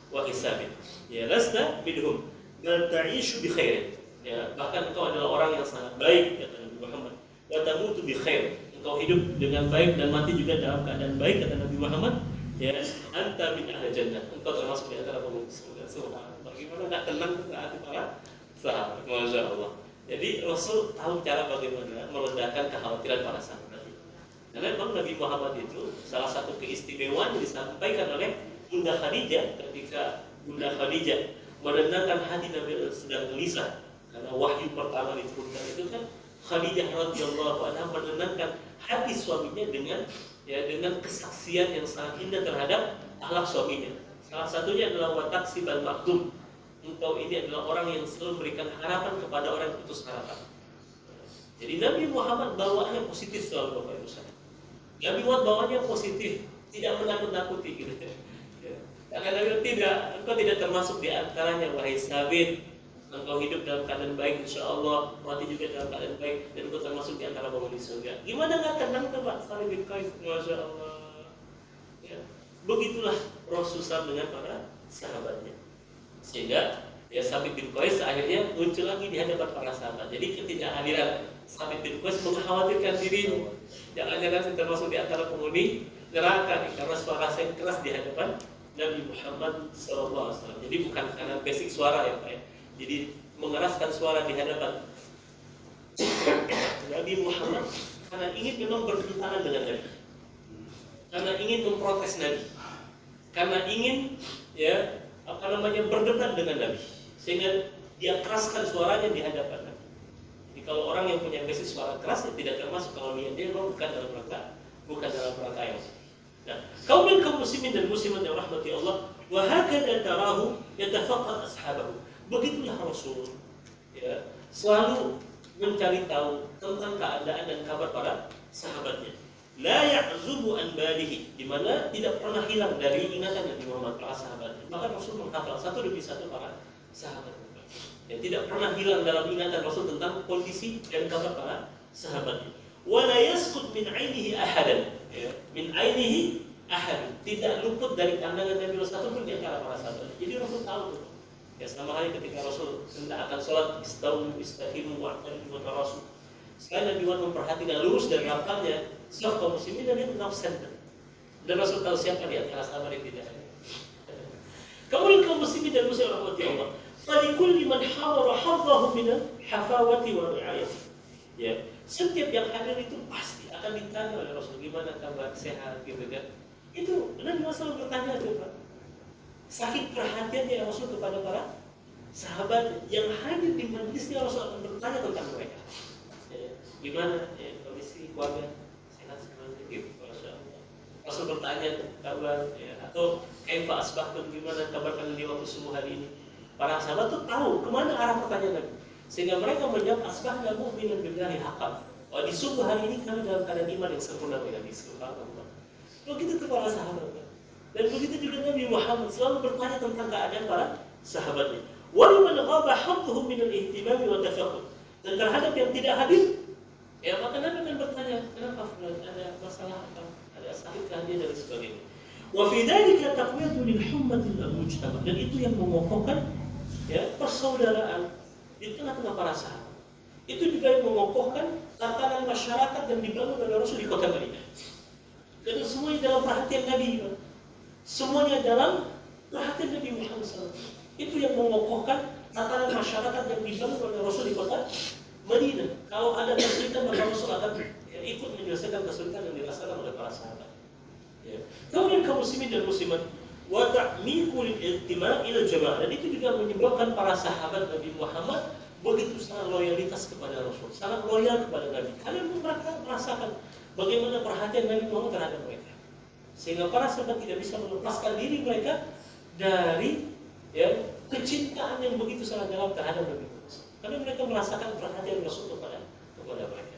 wahai Sabit. Ya, lasta minhum, bal ta'ishu bi khairin. Ya, bahkan engkau adalah orang yang sangat baik, kata Nabi Muhammad. Wa tamutu bi khair, engkau hidup dengan baik dan mati juga dalam keadaan baik, kata Nabi Muhammad. Ya, anta min ahli jannah, engkau termasuk di antara penghuni surga. Subhanallah, bagaimana enggak tenang hati para sahabat. Masya Allah. Jadi Rasul tahu cara bagaimana meledakkan kekhawatiran para sahabat. Karena memang Nabi Muhammad itu salah satu keistimewaan yang disampaikan oleh Bunda Khadijah ketika Bunda Khadijah menenangkan hati Nabi sedang gelisah karena wahyu pertama diturunkan itu kan Khadijah radhiyallahu anha menenangkan hati suaminya dengan kesaksian yang sangat indah terhadap akhlak suaminya. Salah satunya adalah wataksib al-maktum. Engkau ini adalah orang yang selalu memberikan harapan kepada orang yang putus harapan. Jadi Nabi Muhammad bawaannya positif selalu, Bapak Ibu sekalian. Nabi Muhammad bawaannya positif, tidak menakut-nakuti gitu. Karena Nabi engkau tidak termasuk di antaranya wahai Sabit. Engkau hidup dalam keadaan baik, insya Allah, mati juga dalam keadaan baik, dan engkau termasuk di antara penghuni surga. Gimana nggak tenang tuh Pak Sabit bin Qais? Masya Allah. Ya. Begitulah Rasulullah dengan para sahabatnya. Sehingga ya Sabit bin Qais akhirnya muncul lagi di hadapan para sahabat. Jadi ketidakhadiran Sabit bin Qais mengkhawatirkan diri. Jangan-jangan saya termasuk di antara penghuni neraka nih, karena suara saya keras di hadapan Nabi Muhammad SAW. Jadi bukan karena basic suara ya Pak ya. Jadi mengeraskan suara di hadapan Nabi Muhammad karena ingin memang bertentangan dengan Nabi, karena ingin memprotes Nabi, karena ingin berdebat dengan Nabi, sehingga dia keraskan suaranya di hadapan Nabi. Jadi kalau orang yang punya basic suara keras ya tidak termasuk kalau dia memang bukan dalam rangka yang. Nah, kaum muslimin dan muslimat yang rahmati Allah, wa hakadha tarahu yatafaqqad ashabahu. Begitulah Rasul ya, selalu mencari tahu tentang keadaan dan kabar para sahabatnya. La ya'zubu an balihi, di mana tidak pernah hilang dari ingatan Nabi Muhammad para sahabatnya. Maka Rasul menghafal satu demi satu para sahabat. Ya, tidak pernah hilang dalam ingatan Rasul tentang kondisi dan kabar para sahabatnya. Wa la yasqut min 'ainihi ahadan, ya, min 'ainihi ahad. Tidak luput dari pandangan Nabi satu pun di antara para sahabat. Jadi Rasul tahu tuh. Ya, sama hari ketika Rasul hendak akan sholat, istahimu wa'tadilu wa Rasul. Sekali Nabi Muhammad memperhatikan lurus dan rapatnya saf kaum muslimin dan dia menang center. Dan Rasul tahu siapa di antara sahabat yang tidak ada. Kemudian kaum muslimin dan muslimat rahmati Allah. Falikulli man hawara haddahu min al-hafawati wa ri'ayati. Ya, setiap yang hadir itu pasti akan ditanya oleh Rasul, gimana kabar, sehat gitu kan. Itu Nabi Muhammad bertanya tuh Pak. Saking perhatiannya Rasul kepada para sahabat yang hadir di majlisnya, Rasul akan bertanya tentang mereka. Ya, gimana ya, kondisi keluarga, sehat semuanya gitu. Rasul bertanya kabar ya, atau kaifa asbahtum, gimana kabar kalian di waktu subuh hari ini. Para sahabat tuh tahu kemana arah pertanyaan Nabi, sehingga mereka menjawab asbahna mu'minan billahi haqqan. Oh, di subuh hari ini kami dalam keadaan iman yang sempurna dengan Nabi. Subhanallah. Begitu tuh para sahabat. Dan begitu juga Nabi Muhammad selalu bertanya tentang keadaan para sahabatnya. Wa liman ghaba hadduhu min al-ihtimam wa tafaqud. Dan terhadap yang tidak hadir, ya maka Nabi akan bertanya, kenapa fulan, ada masalah apa? Ada sakit dia dan sebagainya. Wa fi dzalika taqwiyatu lil hummatil mujtama. Dan itu yang mengokohkan ya persaudaraan di tengah-tengah para sahabat. Itu juga yang mengokohkan tatanan masyarakat yang dibangun oleh Rasul di kota Madinah. Dan semuanya dalam perhatian Nabi. Semuanya dalam perhatian Nabi Muhammad SAW. Itu yang mengokohkan tatanan masyarakat yang dibangun oleh Rasul di kota Madinah. Kalau ada kesulitan, maka Rasul akan ikut menyelesaikan kesulitan yang dirasakan oleh para sahabat. Ya. Kemudian kaum muslimin dan muslimat, wa ta'miqu lil-iltima' ila jamaah. Dan itu juga menyebabkan para sahabat Nabi Muhammad begitu sangat loyalitas kepada Rasul, sangat loyal kepada Nabi. Kalian mereka merasakan bagaimana perhatian Nabi Muhammad terhadap mereka, sehingga para sahabat tidak bisa melepaskan diri mereka dari kecintaan yang begitu sangat dalam terhadap Nabi Muhammad. Karena mereka merasakan perhatian Rasul kepada mereka.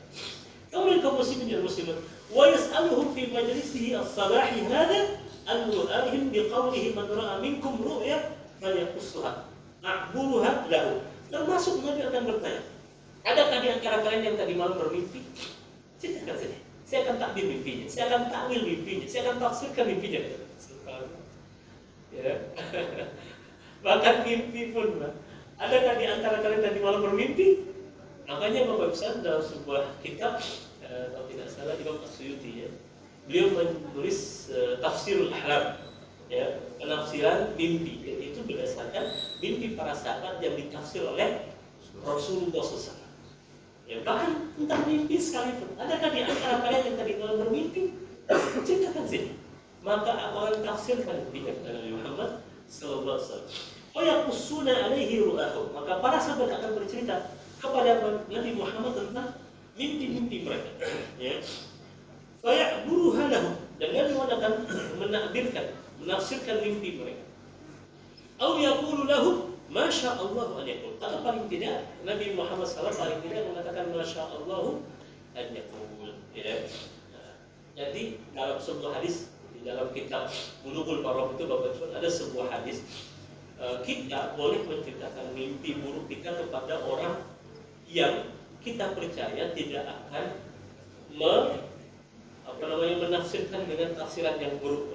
Kemudian kaum muslimin dan muslimat, wa yas'aluhum fi majlisihi as-salahi hadha an yu'ahim biqawlihi man ra'a minkum ru'ya falyaqussuha a'buruha lahu. Termasuk Nabi akan bertanya, adakah di antara kalian yang tadi malam bermimpi? Ceritakan saja. Saya akan takbir mimpinya, saya akan takwil mimpinya, saya akan tafsirkan mimpinya. Ya. Bahkan mimpi pun, adakah di antara kalian tadi malam bermimpi? Makanya Bapak Besar dalam sebuah kitab, kalau tidak salah Imam As-Suyuti, beliau menulis Tafsirul Ahlam, penafsiran mimpi, yaitu berdasarkan mimpi para sahabat yang ditafsir oleh Rasulullah SAW. Bahkan tentang mimpi sekalipun, adakah di antara kalian yang tadi malam bermimpi? Ceritakan sini. Maka akan tafsirkan mimpi Nabi Muhammad Sallallahu Alaihi Wasallam. Oh ya kusuna alaihi ru'ahu. Maka para sahabat akan bercerita kepada Nabi Muhammad tentang mimpi-mimpi mereka. Faya'buruha lahu. Dan Nabi Muhammad akan menafsirkan mimpi mereka. Atau yaqulu lahu Masya Allah an yakul. Atau paling tidak Nabi Muhammad SAW paling tidak mengatakan Masya Allah an yakul. Jadi dalam sebuah hadis di dalam kitab Bulughul Maram itu Bapak Ibu ada sebuah hadis, kita boleh menceritakan mimpi buruk kita kepada orang yang kita percaya tidak akan menafsirkan dengan tafsiran yang buruk.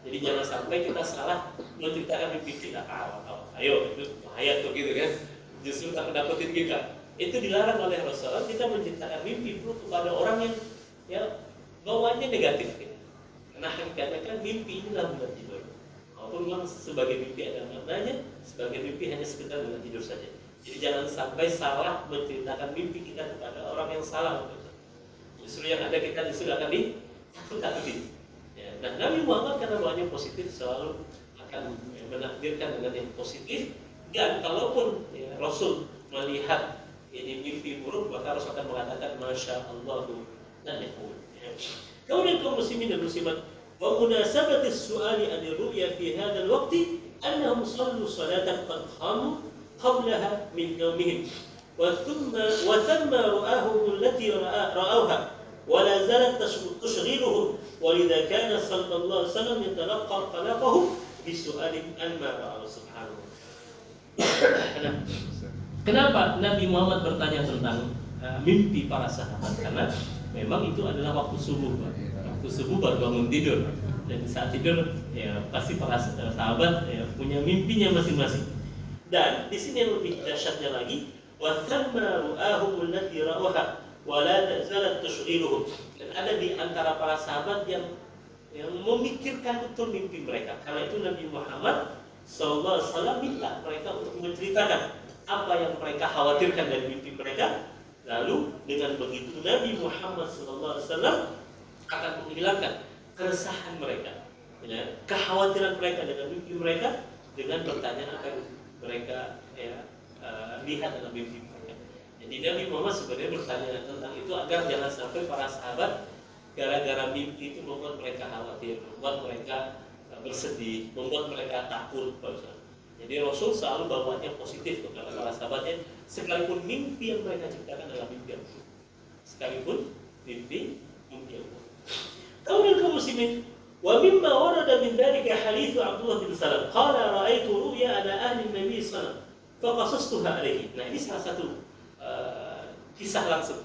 Jadi jangan sampai kita salah menceritakan mimpi kita. Ayo, itu bahaya tuh gitu kan. Justru tak dapetin kita. Itu dilarang oleh Rasulullah, kita menceritakan mimpi buruk kepada orang yang bawaannya negatif. Gitu. Karena dikatakan mimpi ini bukan tidur. Walaupun memang sebagai mimpi ada maknanya, sebagai mimpi hanya sekedar bukan tidur saja. Jadi jangan sampai salah menceritakan mimpi kita kepada orang yang salah. Justru yang ada kita justru akan ditakut-takuti. Nah, Nabi Muhammad karena doanya positif selalu akan menakdirkan dengan yang positif. Dan kalaupun Rasul melihat ini mimpi buruk, maka Rasul akan mengatakan Masya Allah dan yakul. Kemudian kaum muslimin dan muslimat, wa munasabati as-su'ali an ar-ru'ya fi hadha al-waqti annahum sallu salatan qad qamu qablaha min nawmihim wa thamma ra'ahum allati ra'awha wa la zalat tushghiluhum wa lidha kana sallallahu alaihi wasallam yatalaqqa qalaqahum bi su'alin an ma ra'ahu subhanahu. Kenapa Nabi Muhammad bertanya tentang mimpi para sahabat? Karena memang itu adalah waktu subuh, waktu subuh baru bangun tidur. Dan saat tidur pasti para sahabat punya mimpinya masing-masing. Dan di sini yang lebih dahsyatnya lagi, wa thamma ru'ahum allati ra'awha wa la zalat tushghiluhum. Dan ada di antara para sahabat yang memikirkan betul mimpi mereka. Karena itu Nabi Muhammad sallallahu alaihi wasallam minta mereka untuk menceritakan apa yang mereka khawatirkan dari mimpi mereka. Lalu dengan begitu Nabi Muhammad SAW akan menghilangkan keresahan mereka, kekhawatiran mereka dengan mimpi mereka, dengan pertanyaan apa yang mereka lihat dalam mimpi mereka. Jadi Nabi Muhammad sebenarnya bertanya tentang itu agar jangan sampai para sahabat gara-gara mimpi itu membuat mereka khawatir, membuat mereka bersedih, membuat mereka takut. Jadi Rasul selalu bawaannya positif kepada para sahabatnya, sekalipun mimpi yang mereka ceritakan adalah mimpi yang buruk. Sekalipun mimpi yang buruk. Kemudian kaum muslimin, wa mimma warada min dzalika hadits Abdullah bin Salam, qala ra'aitu ru'ya ala ahli Nabi sallallahu alaihi wasallam fa qasastuha alaihi. Nah, ini salah satu kisah langsung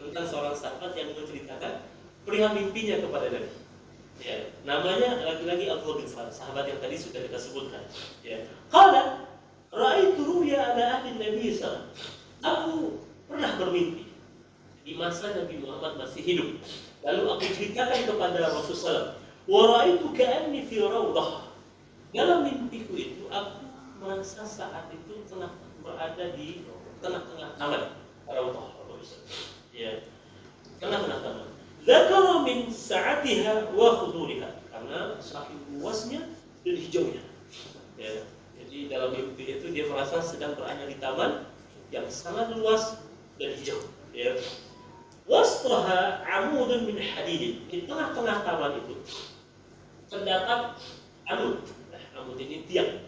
tentang seorang sahabat yang menceritakan perihal mimpinya kepada Nabi. Namanya lagi-lagi Abdullah bin Salam, sahabat yang tadi sudah kita sebutkan. Qala ra'aitu ru'ya ala ahli Nabi sallallahu alaihi wasallam. Aku pernah bermimpi di masa Nabi Muhammad masih hidup. Lalu aku ceritakan kepada Rasulullah. Wa ra'aitu ka'anni fi rawdah. Dalam mimpiku itu aku merasa saat itu tengah berada di tengah-tengah taman. Rawdah. Tengah-tengah taman. Dzakara min sa'atiha wa khuduriha, karena saking luasnya dan hijaunya. Jadi dalam mimpi itu dia merasa sedang berada di taman yang sangat luas dan hijau. Ya. Wastaha amudun min hadidin. Di tengah-tengah taman itu terdapat amud. Amud ini tiang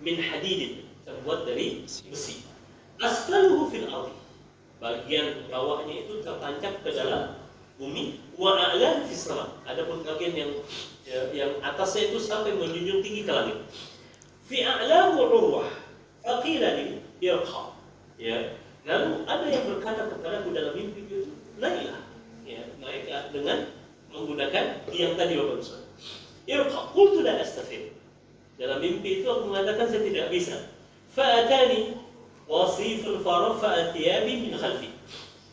min hadidin, terbuat dari besi. Asfaluhu fil ardi. Bagian bawahnya itu tertancap ke dalam bumi. Wa a'lan fis sama. Adapun bagian yang atasnya itu sampai menjunjung tinggi ke langit. Fi a'lahu urwah. Faqila li irqa. Ya. Lalu ada yang berkata kepadaku dalam mimpi itu, naiklah, ya, naiklah dengan menggunakan yang tadi Bapak Ustaz. Irqa, qultu la astafid. Dalam mimpi itu aku mengatakan saya tidak bisa. Fa'atani wasifun farafa thiyabi min khalfi.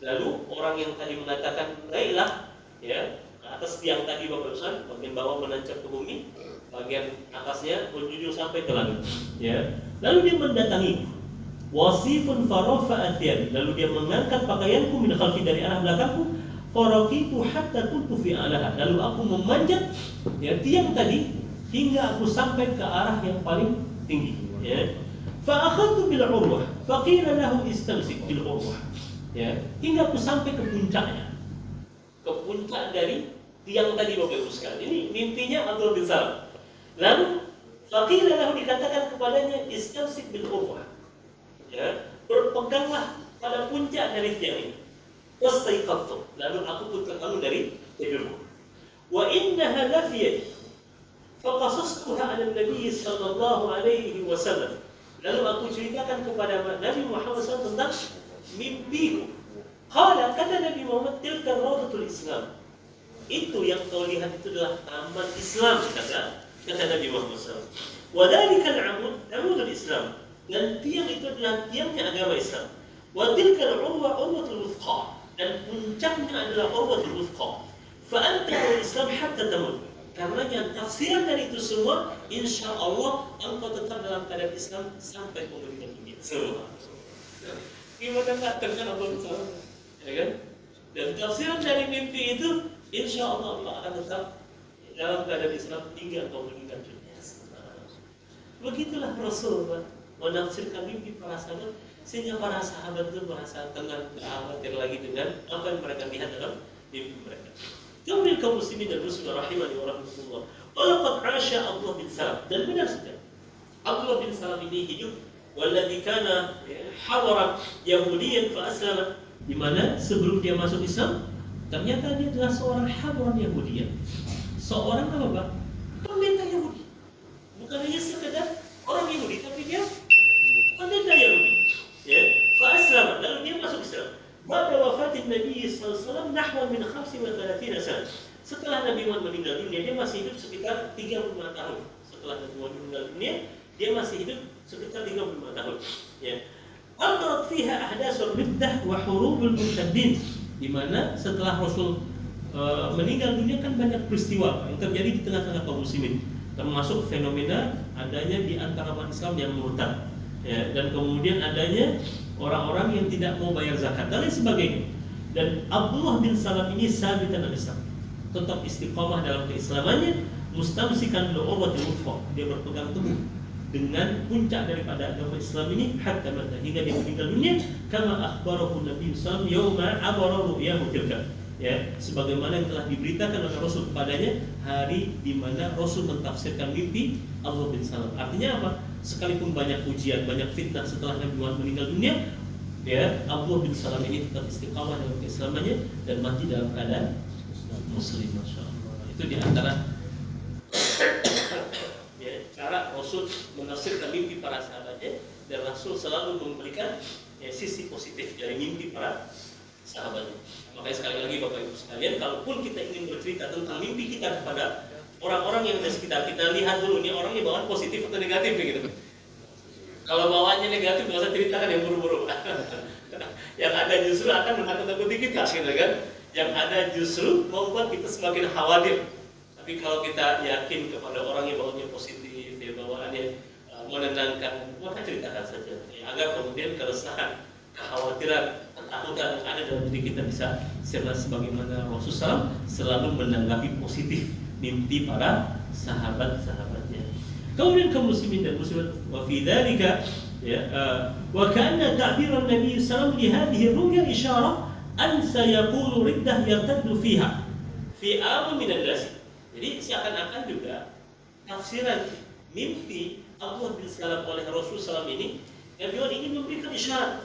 Lalu orang yang tadi mengatakan naiklah, ya, ke atas tiang tadi Bapak Ustaz, bagian bawah menancap ke bumi, bagian atasnya menjunjung sampai ke langit. Ya. Lalu dia mendatangiku. Wasifun farafa athiyabi, lalu dia mengangkat pakaianku min khalfi, dari arah belakangku. Faraqitu hatta kuntu fi a'laha, lalu aku memanjat ya tiang tadi hingga aku sampai ke arah yang paling tinggi. Ya. Fa akhadtu bil urwah, fa qila lahu istamsik bil urwah. Ya, hingga aku sampai ke puncaknya. Ke puncak dari tiang tadi Bapak Ibu sekalian. Ini mimpinya Abdullah bin Salam. Lalu fa qila lahu, dikatakan kepadanya istamsik bil urwah. Ya, berpeganglah pada puncak dari tiang ini. Wastaiqadtu, lalu aku pun terbangun dari tidurku. Wa innaha la fi yadi. Faqasastuha 'ala Nabi sallallahu alaihi wasallam. Lalu aku ceritakan kepada Nabi Muhammad SAW tentang mimpiku. Qala, kata Nabi Muhammad, tilka rawdatul Islam. Itu yang kau lihat itu adalah taman Islam, kata Nabi Muhammad SAW. Wa dzalika al-'amud, 'amudul Islam. Dan tiang itu adalah tiangnya agama Islam. Wa tilkal urwa urwatul wuthqa, dan puncaknya adalah urwatul wuthqa. Fa anta wal Islam hatta tamut. Karena yang tafsiran dari itu semua, insya Allah engkau tetap dalam keadaan Islam sampai kau meninggal dunia. Semua. Gimana nggak terkena Allah, ya kan? Dan tafsiran dari mimpi itu, insya Allah Allah akan tetap dalam keadaan Islam hingga kau meninggal dunia. Begitulah Rasulullah menafsirkan mimpi para sahabat, sehingga para sahabat itu merasa tenang, khawatir lagi dengan apa yang mereka lihat dalam mimpi mereka. Kemudian kaum muslimin dan muslimat rahimani wa rahmatullah. Walaqad 'asha Abdullah bin Salam, dan benar saja Abdullah bin Salam ini hidup walladzi kana hawara yahudiyan fa aslama, di mana sebelum dia masuk Islam ternyata dia adalah seorang hawaran Yahudiyan. Seorang apa? Pendeta Yahudi. Bukan hanya sekedar orang Yahudi, tapi dia pendeta Yahudi. Ya, fa aslama, lalu dia masuk Islam. Pada wafatin Nabi SAW nahwa min 35 sana. Setelah Nabi Muhammad meninggal dunia, dia masih hidup sekitar 35 tahun. Setelah Nabi Muhammad meninggal dunia, dia masih hidup sekitar 35 tahun. Ya. Amrat fiha ahdasul riddah wa hurubul murtaddin, di mana setelah Rasul meninggal dunia kan banyak peristiwa yang terjadi di tengah-tengah kaum muslimin, termasuk fenomena adanya di antara umat Islam yang murtad. Ya, dan kemudian adanya orang-orang yang tidak mau bayar zakat dan lain sebagainya. Dan Abdullah bin Salam ini sabitan al-Islam, tetap istiqamah dalam keislamannya, mustamsikan bil urwatil wuthqa, dia berpegang teguh dengan puncak daripada agama Islam ini hatta mata, hingga dia meninggal dunia, kama akhbarahu Nabi sallallahu alaihi wasallam yauma abara ru'yahu tilka. Ya, sebagaimana yang telah diberitakan oleh Rasul kepadanya hari di mana Rasul mentafsirkan mimpi Abdullah bin Salam. Artinya apa? Sekalipun banyak ujian, banyak fitnah setelah Nabi Muhammad meninggal dunia, ya, Abdullah bin Salam ini tetap istiqamah dalam keislamannya dan mati dalam keadaan muslim. Masya Allah. Itu diantara ya, cara Rasul menafsirkan mimpi para sahabatnya, dan Rasul selalu memberikan ya, sisi positif dari mimpi para sahabatnya. Makanya sekali lagi Bapak Ibu sekalian, kalaupun kita ingin bercerita tentang mimpi kita kepada orang-orang yang di sekitar kita, lihat dulu nih orangnya bawaan positif atau negatif gitu. Kalau bawaannya negatif, nggak usah ceritakan yang buru-buru. Yang ada justru akan menakut-nakuti kita, gitu kan? Yang ada justru membuat kita semakin khawatir. Tapi kalau kita yakin kepada orang yang bawaannya positif, ya bawaannya menenangkan, maka ceritakan saja. Ya, agar kemudian keresahan, kekhawatiran, ketakutan yang ada dalam diri kita bisa sebagaimana Rasulullah SAW selalu menanggapi positif mimpi para sahabat-sahabatnya. Kemudian kaum muslimin dan muslimat, wa fi dzalika وكأن تعبير النبي صلى الله عليه وسلم لهذه الرؤيا إشارة أن سيكون ردة يرتد فيها في عام من الناس. Jadi seakan-akan juga tafsiran mimpi Abdullah bin Salam oleh Rasulullah SAW ini, Nabi ingin memberikan isyarat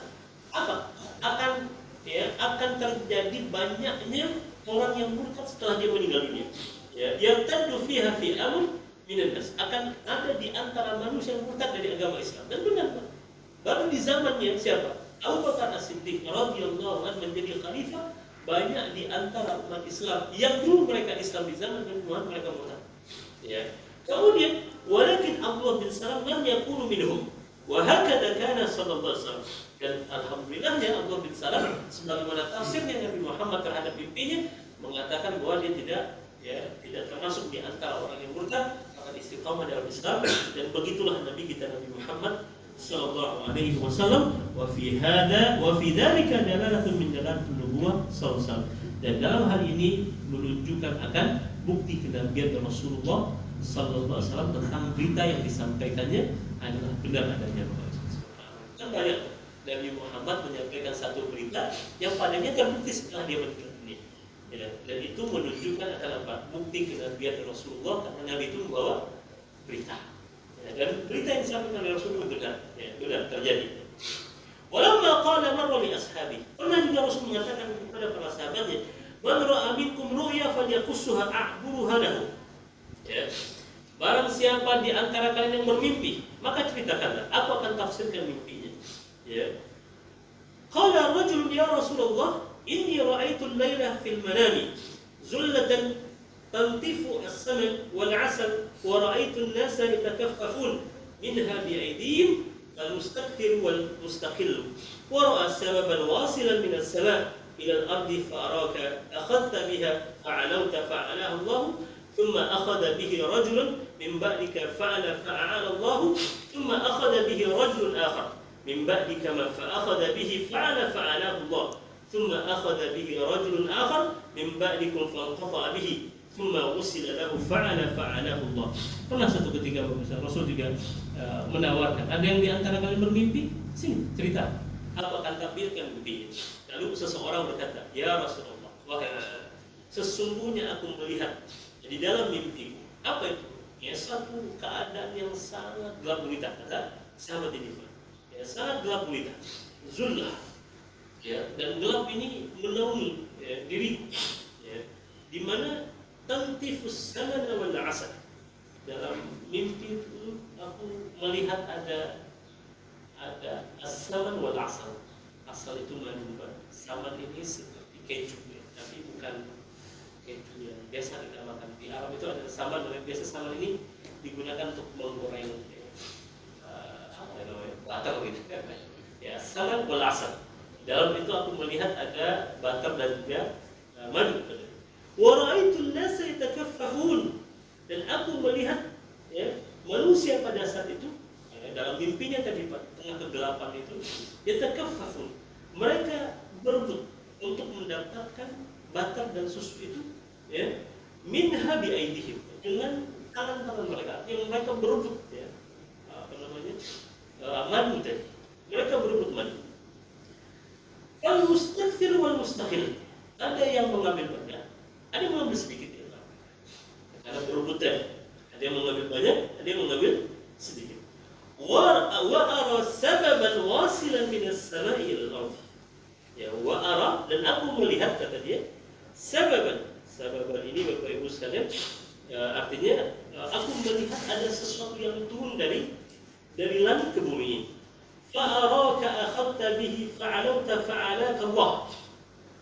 apa? Akan terjadi banyaknya orang yang murtad setelah dia meninggal dunia. Yartaddu fiha fi amun minan nas, akan ada di antara manusia yang murtad dari agama Islam. Dan benar, baru di zamannya siapa? Abu Bakar As-Siddiq radhiyallahu anhu menjadi khalifah, banyak di antara umat Islam yang dulu mereka Islam di zaman Nabi Muhammad mereka murtad. Kemudian walakin Abdullah bin Salam lam yakunu minhum wa hakadha kana sallallahu alaihi wasallam. Dan alhamdulillahnya Abdullah bin Salam sebagaimana tafsirnya Nabi Muhammad terhadap mimpinya mengatakan bahwa dia tidak termasuk di antara orang yang murtad, akan istiqamah dalam Islam. Dan begitulah Nabi kita Nabi Muhammad sallallahu alaihi wasallam. Wa fi dzalika dalalatun min dalalatin nubuwah sallallahu. Dan dalam hal ini menunjukkan akan bukti kenabian Rasulullah sallallahu alaihi wasallam tentang berita yang disampaikannya adalah benar adanya. Kan banyak Nabi Muhammad menyampaikan satu berita yang padanya terbukti setelah dia meninggal dunia. Dan itu menunjukkan akan apa? Bukti kenabian Rasulullah, karena Nabi itu membawa berita. Dan berita yang disampaikan oleh Rasulullah benar terjadi. Walamma qala marra li ashabi, pernah juga Rasul mengatakan kepada para sahabatnya, man ra'a minkum ru'ya falyakussuha a'buruha lahu. Barang siapa di antara kalian yang bermimpi, maka ceritakanlah, aku akan tafsirkan mimpinya. Qala rajulun ya Rasulullah, inni ra'aitu al-laila fil manami zullatan tantifu as-saman wal 'asal wa ra'aitu an-nasa yatakaffafun minha bi'aydihim al-mustakthir wal mustaqil wa ra'a sababan wasilan min as-sama' ila al-ardi fa araka akhadta biha fa'alawta fa'alahu Allah thumma akhadha bihi rajulun min ba'dika fa'ala fa'ala Allah thumma akhadha bihi rajulun akhar min ba'dika ma fa'akhadha bihi fa'ala fa'alahu Allah thumma akhadha bihi rajulun akhar min ba'dikum fa'anqata bihi thumma usila lahu fa'ala fa'alahu Allah. Pernah satu ketika Rasul juga menawarkan, ada yang di antara kalian bermimpi? Sini cerita, aku akan tampilkan mimpinya. Lalu seseorang berkata, ya Rasulullah, wahai Rasulullah, sesungguhnya aku melihat di dalam mimpiku, apa itu? Satu keadaan yang sangat gelap gulita, kata sahabat ini, sangat gelap gulita, zullah, dan gelap ini menaungi diriku, di mana tantifus samana wal 'asal. Dalam mimpi itu aku melihat ada as-saman wal 'asal. Asal itu madu, saman ini seperti keju, tapi bukan keju yang biasa kita makan. Di Arab itu ada saman, dan biasa saman ini digunakan untuk menggoreng butter gitu. Saman wal 'asal. Dalam itu aku melihat ada butter dan juga madu. Wa ra'aitu an-nasa yatakaffafun, dan aku melihat manusia pada saat itu dalam mimpinya tadi tengah kegelapan itu yatakaffafun, mereka berebut untuk mendapatkan butter dan susu itu minha bi aidihim, dengan tangan-tangan mereka, yang mereka berebut madu tadi, mereka berebut madu. Al mustakthir wal mustaqil, ada yang mengambil banyak, ada yang mengambil sedikit, karena berebutan. Ada yang mengambil banyak, ada yang mengambil sedikit. Wa ara sababan wasilan min as-sama'i ila al-ardh. Wa ara, dan aku melihat, kata dia, sababan ini Bapak Ibu sekalian, artinya aku melihat ada sesuatu yang turun dari langit ke bumi. Fa araka akhadta bihi fa'alauta fa'alaka Allah.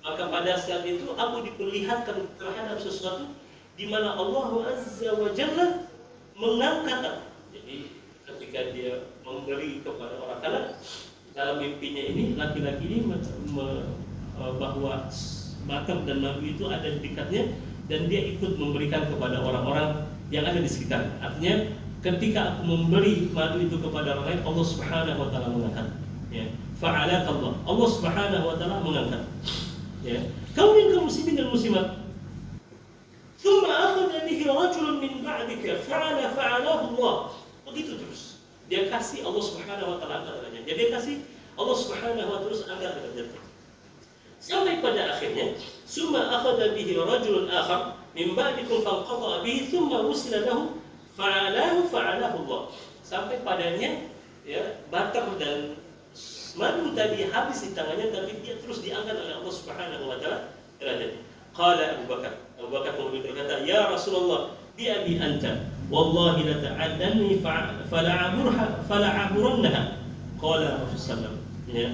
Maka pada saat itu aku diperlihatkan terhadap sesuatu di mana Allah Azza wa Jalla mengangkat. Jadi ketika dia memberi kepada orang kalah, dalam mimpinya ini laki-laki ini bahwa batam dan madu itu ada di dekatnya, dan dia ikut memberikan kepada orang-orang yang ada di sekitar. Artinya ketika aku memberi madu itu kepada orang lain, Allah Subhanahu wa taala mengangkat. Fa'alaka Allah. Allah Subhanahu wa taala mengangkat. Kemudian kaum muslimin dan muslimat, thumma akhadha bihi rajulun min ba'dika fa'ala fa'alahu Allah. Begitu terus. dia kasih Allah Subhanahu wa taala angkat derajatnya. Jadi dia kasih Allah Subhanahu wa taala terus angkat derajatnya. Sampai pada akhirnya, summa akhadha bihi rajulun akhar min ba'dikum fanqadha bihi thumma wusila lahu fa'alahu Allah. Sampai padanya ya batar dan madu tadi habis di tangannya, tapi dia terus diangkat oleh Allah Subhanahu wa taala derajatnya. Qala Abu Bakar kemudian berkata, ya Rasulullah, bi abi anta wallahi la ta'addanni fala'aburannaha. Qala Rasulullah ya,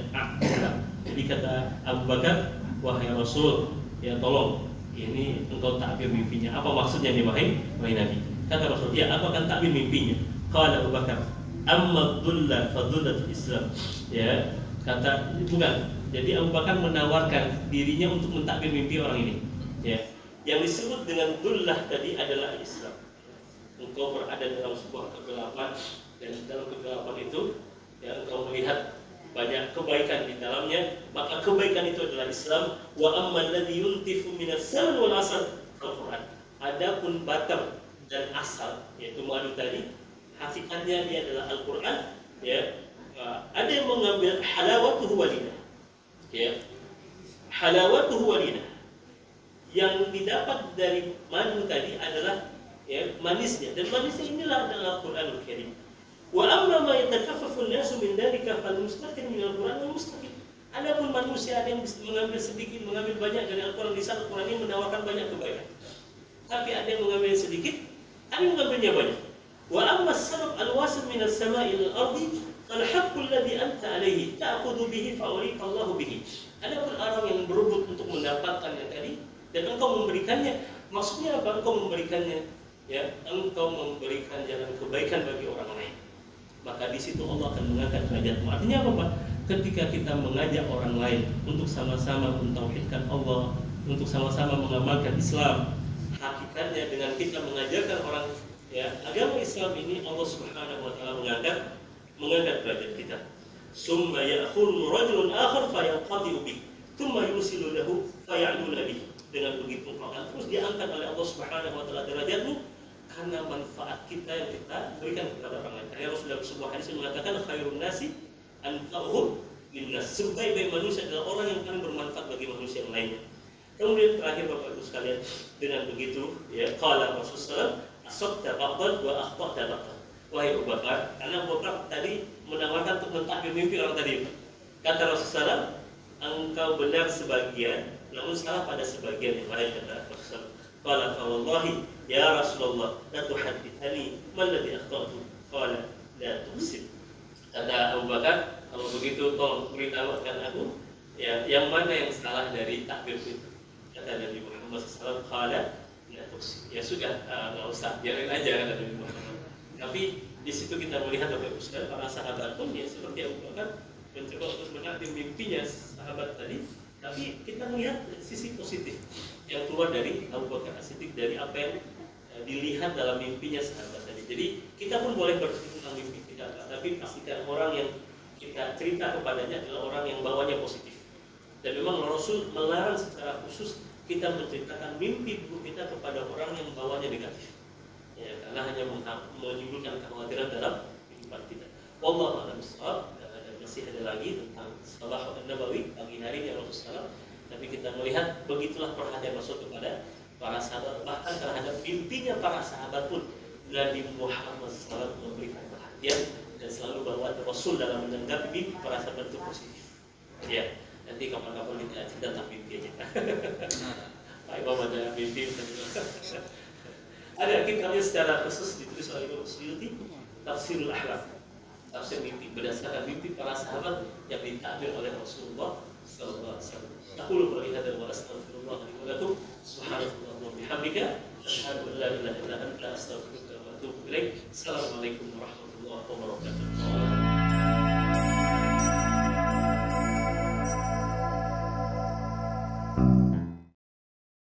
jadi kata Abu Bakar, wahai Rasul, ya tolong, ini engkau takbir mimpinya. Apa maksudnya nih wahai Nabi? Kata Rasul, ya apa kan takbir mimpinya? Qala Abu Bakar, amma dhulla fa dhullatul Islam. Ya, kata bukan. Jadi Abu Bakar menawarkan dirinya untuk mentakbir mimpi orang ini. Ya, yang disebut dengan dhullah tadi adalah Islam. Engkau berada dalam sebuah kegelapan, dan dalam kegelapan itu ya engkau melihat banyak kebaikan di dalamnya, maka kebaikan itu adalah Islam. Wa amman ladzi yuntifu minas sal wal asal Al-Qur'an. Adapun batar dan asal yaitu madu tadi, hakikatnya dia adalah Al-Qur'an. Ya, ada yang mengambil halawatuhu walidah. Ya, halawatuhu walidah. Yang didapat dari madu tadi adalah ya manisnya, dan manisnya inilah adalah Al-Qur'anul Karim. Wa amma ma yatakaffafu an-nasu min dhalika fal mustaqim min al-Qur'an wal mustaqim. Adapun manusia ada yang mengambil sedikit, mengambil banyak dari Al-Qur'an. Di saat Al-Qur'an ini menawarkan banyak kebaikan. Tapi ada yang mengambil sedikit, ada yang mengambilnya banyak. Wa amma as-salab al-wasil min as-sama'i ila al-ardi fal haqqu alladhi anta alayhi ta'khudhu bihi fa urika Allahu bihi. Adapun orang yang berebut untuk mendapatkan yang tadi dan engkau memberikannya, maksudnya apa? Engkau memberikannya, ya, engkau memberikan jalan kebaikan bagi orang lain. Maka di situ Allah akan mengangkat derajatmu. Artinya apa, Pak? Ketika kita mengajak orang lain untuk sama-sama mentauhidkan Allah, untuk sama-sama mengamalkan Islam, hakikatnya dengan kita mengajarkan orang ya agama Islam ini, Allah Subhanahu wa taala mengangkat derajat kita. Summa ya'khudhu rajulun akhar fayanqadi'u bihi, thumma yusilu lahu faya'luna bihi. Dengan begitu maka terus diangkat oleh Allah Subhanahu wa taala derajatmu karena manfaat kita yang kita berikan kepada orang lain. Karena Rasulullah sebuah hadis mengatakan khairun nasi anfa'uhum linnas. Sebaik-baik manusia adalah orang yang paling bermanfaat bagi manusia yang lainnya. Kemudian terakhir Bapak Ibu sekalian, dengan begitu ya qala Rasulullah asabta ba'd wa akhta'ta ba'd. Wahai Abu Bakar, karena Abu Bakar tadi menawarkan untuk mentakbir mimpi orang tadi. Kata Rasulullah, engkau benar sebagian, namun salah pada sebagian yang lain. Kata Rasulullah, qala fa wallahi ya Rasulullah la tuhaddithani man ladzi akhta'tu. Qala la tuqsim. Kata Abu Bakar, kalau begitu tolong beritahukan aku ya yang mana yang salah dari takbir itu. Kata Nabi Muhammad SAW, qala la tuqsim. Ya sudah, enggak usah, biarin aja, kata Nabi Muhammad. Tapi di situ kita melihat Bapak Ibu sekalian, para sahabat pun ya seperti Abu Bakar mencoba untuk menakdir mimpinya sahabat tadi. Tapi kita melihat sisi positif yang keluar dari Abu Bakar As-Siddiq, dari apa yang dilihat dalam mimpinya sahabat tadi. Jadi kita pun boleh bercerita tentang mimpi kita, tapi pastikan orang yang kita cerita kepadanya adalah orang yang bawanya positif. Dan memang Rasul melarang secara khusus kita menceritakan mimpi buruk kita kepada orang yang bawanya negatif. Ya, karena hanya menimbulkan kekhawatiran dalam kehidupan kita. Wallahu a'lam bishawab. Masih ada lagi tentang Salah Nabawi pagi hari yang Rasulullah. Tapi kita melihat begitulah perhatian Rasul kepada para sahabat, bahkan terhadap mimpinya para sahabat pun Nabi Muhammad SAW memberikan perhatian dan selalu bahwa Rasul dalam menanggapi mimpi para sahabat itu positif. Ya, nanti kapan-kapan kita cerita tentang mimpi aja. Pak Imam ada mimpi. Ada kitabnya secara khusus ditulis oleh Imam Suyuti, Tafsirul Ahlam, tafsir mimpi berdasarkan mimpi para sahabat yang ditakdir oleh Rasulullah sallallahu alaihi wasallam. Aqulu qawli hadza wa astaghfirullah li wa lakum. Subhanallah wa bihamdika asyhadu an la ilaha illa anta astaghfiruka wa atubu ilaik. Assalamualaikum warahmatullahi wabarakatuh.